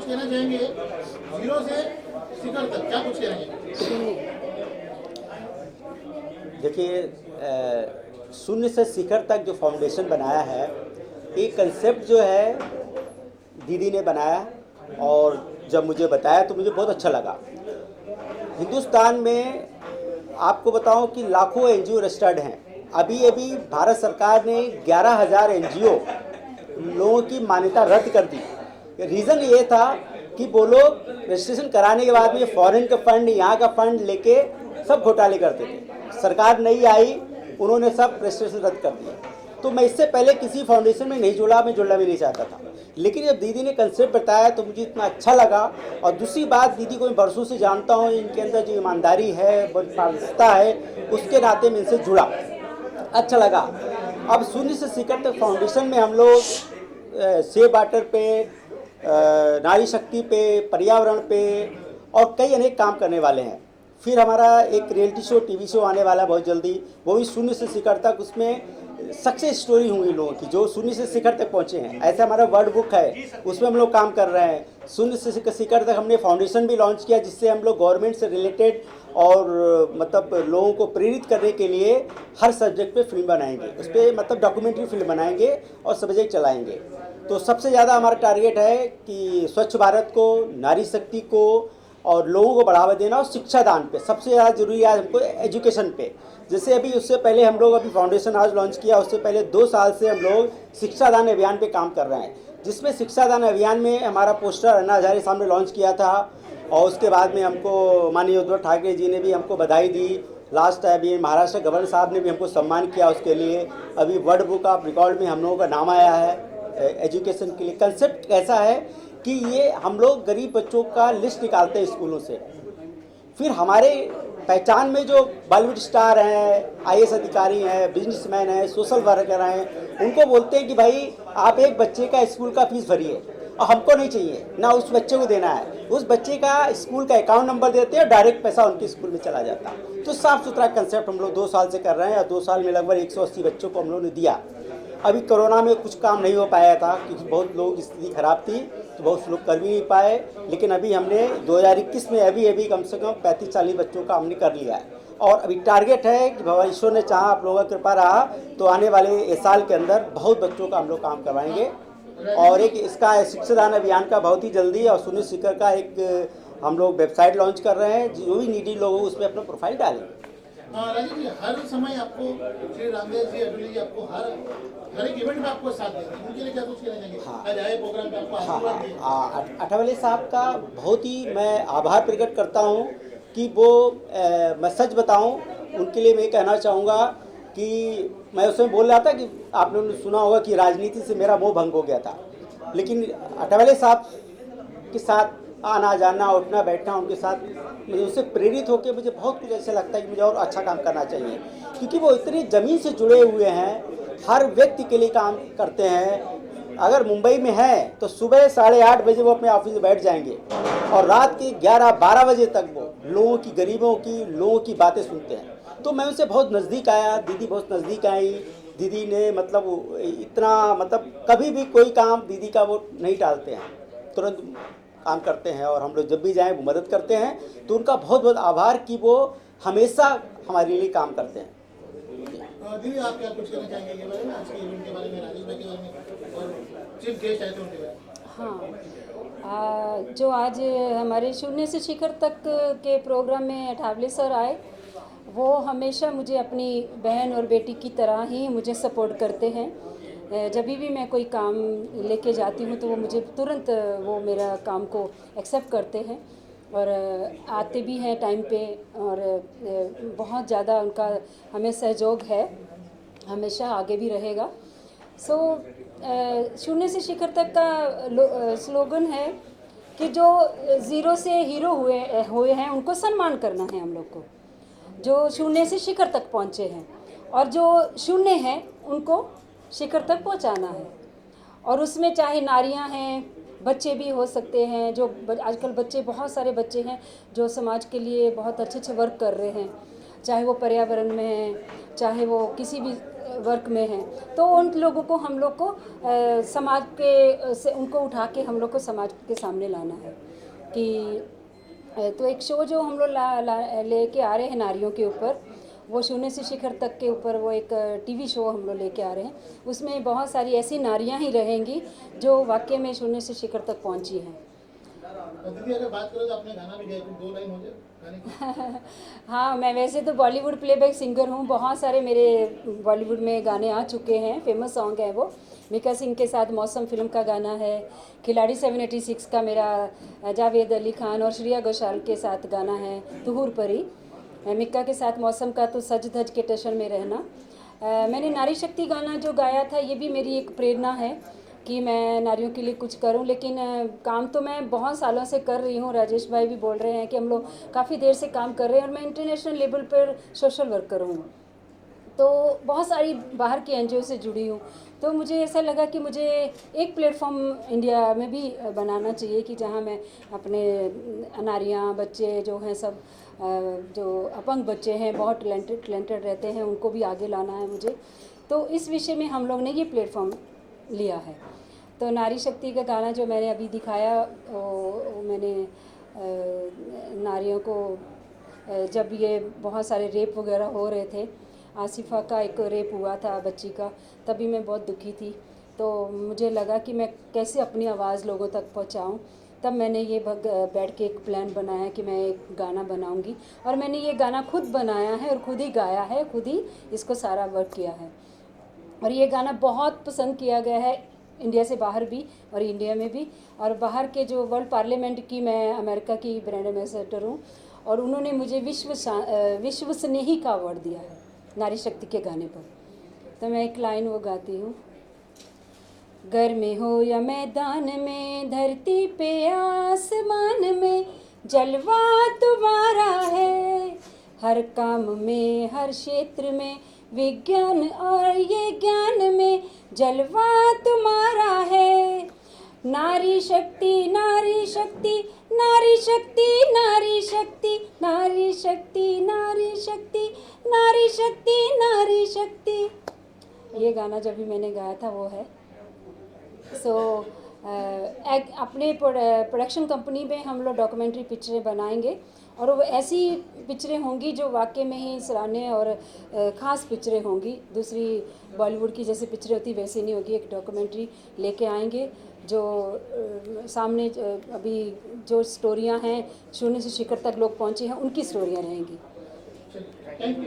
कहना चाहेंगे? जीरो से शिखर तक क्या कुछ कहेंगे? देखिए, शून्य से शिखर तक जो फाउंडेशन बनाया है, एक कंसेप्ट जो है दीदी ने बनाया, और जब मुझे बताया तो मुझे बहुत अच्छा लगा। हिंदुस्तान में आपको बताऊं कि लाखों एनजीओ रजिस्टर्ड हैं। अभी अभी भारत सरकार ने 11,000 एनजीओ लोगों की मान्यता रद्द कर दी। रीज़न ये था कि वो लोग रजिस्ट्रेशन कराने के बाद में फॉरेन का फंड, यहाँ का फंड लेके सब घोटाले करते थे। सरकार नहीं आई, उन्होंने सब रजिस्ट्रेशन रद्द कर दिया। तो मैं इससे पहले किसी फाउंडेशन में नहीं जुड़ा, मैं जुड़ना भी नहीं चाहता था, लेकिन जब दीदी ने कंसेप्ट बताया तो मुझे इतना अच्छा लगा। और दूसरी बात, दीदी को मैं बरसों से जानता हूँ, इनके अंदर जो ईमानदारी है, पारदर्शिता है, उसके नाते मैं इनसे जुड़ा, अच्छा लगा। अब शून्य से शिखर तक फाउंडेशन में हम लोग सेव वाटर पे, नारी शक्ति पे, पर्यावरण पे और कई अनेक काम करने वाले हैं। फिर हमारा एक रियलिटी शो, टीवी शो आने वाला है बहुत जल्दी, वो भी शून्य से शिखर तक। उसमें सक्सेस स्टोरी होंगी लोगों की जो शून्य से शिखर तक पहुंचे हैं। ऐसा हमारा वर्ड बुक है, उसमें हम लोग काम कर रहे हैं। शून्य से शिखर तक हमने फाउंडेशन भी लॉन्च किया, जिससे हम लोग गवर्नमेंट से रिलेटेड और मतलब लोगों को प्रेरित करने के लिए हर सब्जेक्ट पे फिल्म बनाएंगे, उस पर मतलब डॉक्यूमेंट्री फिल्म बनाएंगे और सब्जेक्ट चलाएंगे। तो सबसे ज़्यादा हमारा टारगेट है कि स्वच्छ भारत को, नारी शक्ति को और लोगों को बढ़ावा देना, और शिक्षा दान पे सबसे ज़्यादा जरूरी है हमको, एजुकेशन पे। जैसे अभी उससे पहले हम लोग अभी फाउंडेशन आज लॉन्च किया, उससे पहले 2 साल से हम लोग शिक्षा दान अभियान पे काम कर रहे हैं, जिसमें शिक्षा दान अभियान में हमारा पोस्टर अन्ना हजारे साहब ने लॉन्च किया था, और उसके बाद में हमको माननीय उद्धव ठाकरे जी ने भी हमको बधाई दी। लास्ट अभी महाराष्ट्र गवर्नर साहब ने भी हमको सम्मान किया उसके लिए। अभी वर्ल्ड बुक ऑफ रिकॉर्ड में हम लोगों का नाम आया है एजुकेशन के लिए। कंसेप्ट ऐसा है कि ये हम लोग गरीब बच्चों का लिस्ट निकालते हैं स्कूलों से, फिर हमारे पहचान में जो बॉलीवुड स्टार हैं, आईएएस अधिकारी हैं, बिजनेसमैन हैं, सोशल वर्कर हैं, उनको बोलते हैं कि भाई आप एक बच्चे का स्कूल का फीस भरिए, और हमको नहीं चाहिए ना उस बच्चे को देना है, उस बच्चे का स्कूल का अकाउंट नंबर देते हैं, डायरेक्ट पैसा उनके स्कूल में चला जाता है। तो साफ़ सुथरा कंसेप्ट हम लोग 2 साल से कर रहे हैं, और 2 साल में लगभग 180 बच्चों को हम लोगों ने दिया। अभी कोरोना में कुछ काम नहीं हो पाया था क्योंकि बहुत लोगों की स्थिति खराब थी, तो बहुत लोग कर भी नहीं पाए, लेकिन अभी हमने 2021 में अभी कम से कम 35-40 बच्चों का हमने कर लिया है। और अभी टारगेट है कि भगवान ईश्वर ने चाहा, आप लोगों की कृपा रहा, तो आने वाले इस साल के अंदर बहुत बच्चों का हम लोग काम करवाएंगे। और एक इसका शिक्षादान अभियान का बहुत ही जल्दी, और शून्य शिखर का एक हम लोग वेबसाइट लॉन्च कर रहे हैं, जो भी नीडी लोग उस पर अपना प्रोफाइल डालेंगे। राजीव जी, हर समय आपको श्री रामदेव जी, अटुल जी आपको हर एक इवेंट में आपको साथ देते हैं, उनके लिए क्या कुछ कहना चाहेंगे? हाँ, आज आए प्रोग्राम पे आपको आशीर्वाद दिए। अठावले साहब का बहुत ही मैं आभार प्रकट करता हूँ कि वो मैं सच बताऊँ, उनके लिए मैं कहना चाहूँगा कि मैं उसमें बोल रहा था कि आप लोगों ने सुना होगा कि राजनीति से मेरा मोह भंग हो गया था, लेकिन अठावले साहब के साथ आना जाना, उठना बैठना, उनके साथ मुझे उससे प्रेरित होकर मुझे बहुत कुछ ऐसा लगता है कि मुझे और अच्छा काम करना चाहिए, क्योंकि वो इतनी ज़मीन से जुड़े हुए हैं, हर व्यक्ति के लिए काम करते हैं। अगर मुंबई में है तो सुबह 8:30 बजे वो अपने ऑफिस में बैठ जाएंगे, और रात के 11-12 बजे तक वो लोगों की, गरीबों की, लोगों की बातें सुनते हैं। तो मैं उनसे बहुत नज़दीक आया, दीदी बहुत नज़दीक आई। दीदी ने मतलब इतना, मतलब कभी भी कोई काम दीदी का वो नहीं टालते हैं, तुरंत काम करते हैं, और हम लोग जब भी जाएं वो मदद करते हैं। तो उनका बहुत बहुत आभार कि वो हमेशा हमारे लिए काम करते हैं। दीदी, आप क्या कुछ कहना चाहेंगे ये बारे में, आज के इवेंट के बारे में, राजेश भाई के बारे में, और चीफ गेस्ट आए थे उनके बारे में? हाँ, जो आज हमारे शून्य से शिखर तक के प्रोग्राम में अठावले सर आए, वो हमेशा मुझे अपनी बहन और बेटी की तरह ही मुझे सपोर्ट करते हैं। जब भी मैं कोई काम लेके जाती हूँ तो वो मुझे तुरंत वो मेरा काम को एक्सेप्ट करते हैं, और आते भी हैं टाइम पे, और बहुत ज़्यादा उनका हमें सहयोग है, हमेशा आगे भी रहेगा। शून्य से शिखर तक का स्लोगन है कि जो ज़ीरो से हीरो हुए हैं उनको सम्मान करना है हम लोग को, जो शून्य से शिखर तक पहुँचे हैं, और जो शून्य हैं उनको शिखर तक पहुँचाना है। और उसमें चाहे नारियां हैं, बच्चे भी हो सकते हैं, जो आजकल बच्चे, बहुत सारे बच्चे हैं जो समाज के लिए बहुत अच्छे वर्क कर रहे हैं। चाहे वो पर्यावरण में है, चाहे वो किसी भी वर्क में है, तो उन लोगों को हम लोग को समाज के से उनको उठा के हम लोग को समाज के सामने लाना है कि तो एक शो जो हम लोग लेके आ रहे हैं नारियों के ऊपर, वो शून्य से शिखर तक के ऊपर वो एक टीवी शो हम लोग लेके आ रहे हैं। उसमें बहुत सारी ऐसी नारियां ही रहेंगी जो वाकई में शून्य से शिखर तक पहुंची हैं। दीदी अगर बात करो तो आपने गाना भी गाया, कुछ 2 लाइन हो जाए गाने की। हाँ, मैं वैसे तो बॉलीवुड प्लेबैक सिंगर हूँ, बहुत सारे मेरे बॉलीवुड में गाने आ चुके हैं, फेमस सॉन्ग है वो। मिका सिंह के साथ मौसम फिल्म का गाना है, खिलाड़ी 786 का मेरा जावेद अली खान और श्रेया घोषाल के साथ गाना है तुहुर परी। मिक्का के साथ मौसम का तो सज धज के टशन में रहना। मैंने नारी शक्ति गाना जो गाया था, ये भी मेरी एक प्रेरणा है कि मैं नारियों के लिए कुछ करूं, लेकिन काम तो मैं बहुत सालों से कर रही हूं। राजेश भाई भी बोल रहे हैं कि हम लोग काफ़ी देर से काम कर रहे हैं और मैं इंटरनेशनल लेवल पर सोशल वर्कर हूँ, तो बहुत सारी बाहर की एनजीओ से जुड़ी हूँ। तो मुझे ऐसा लगा कि मुझे एक प्लेटफॉर्म इंडिया में भी बनाना चाहिए कि जहाँ मैं अपने नारियाँ, बच्चे जो हैं सब, जो अपंग बच्चे हैं, बहुत टैलेंटेड रहते हैं, उनको भी आगे लाना है मुझे। तो इस विषय में हम लोग ने ये प्लेटफॉर्म लिया है। तो नारी शक्ति का गाना जो मैंने अभी दिखाया, वो मैंने नारियों को जब ये बहुत सारे रेप वगैरह हो रहे थे, आसिफा का एक रेप हुआ था बच्ची का, तभी मैं बहुत दुखी थी। तो मुझे लगा कि मैं कैसे अपनी आवाज़ लोगों तक पहुंचाऊं। तब मैंने ये बैठ के एक प्लान बनाया कि मैं एक गाना बनाऊंगी, और मैंने ये गाना खुद बनाया है और खुद ही गाया है, खुद ही इसको सारा वर्क किया है। और ये गाना बहुत पसंद किया गया है इंडिया से बाहर भी और इंडिया में भी। और बाहर के जो वर्ल्ड पार्लियामेंट की, मैं अमेरिका की ब्रांड एम्बेसडर हूँ, और उन्होंने मुझे विश्वसनीय का अवार्ड दिया है नारी शक्ति के गाने पर। तो मैं एक लाइन वो गाती हूँ, घर में हो या मैदान में, धरती पे आसमान में, जलवा तुम्हारा है। हर काम में, हर क्षेत्र में, विज्ञान और ये ज्ञान में, जलवा तुम्हारा है। नारी शक्ति, नारी शक्ति, नारी शक्ति, नारी शक्ति, नारी शक्ति, नारी शक्ति, नारी शक्ति, नारी शक्ति। ये गाना जब भी मैंने गाया था वो है। अपने प्रोडक्शन कंपनी में हम लोग डॉक्यूमेंट्री पिक्चरें बनाएंगे, और वो ऐसी पिक्चरें होंगी जो वाकई में ही सराहनीय और ख़ास पिक्चरें होंगी। दूसरी बॉलीवुड की जैसे पिक्चरें होती वैसी नहीं होगी। एक डॉक्यूमेंट्री लेके आएंगे जो सामने अभी जो स्टोरियां हैं, शून्य से शिखर तक लोग पहुंचे हैं, उनकी स्टोरियां रहेंगी। Thank you.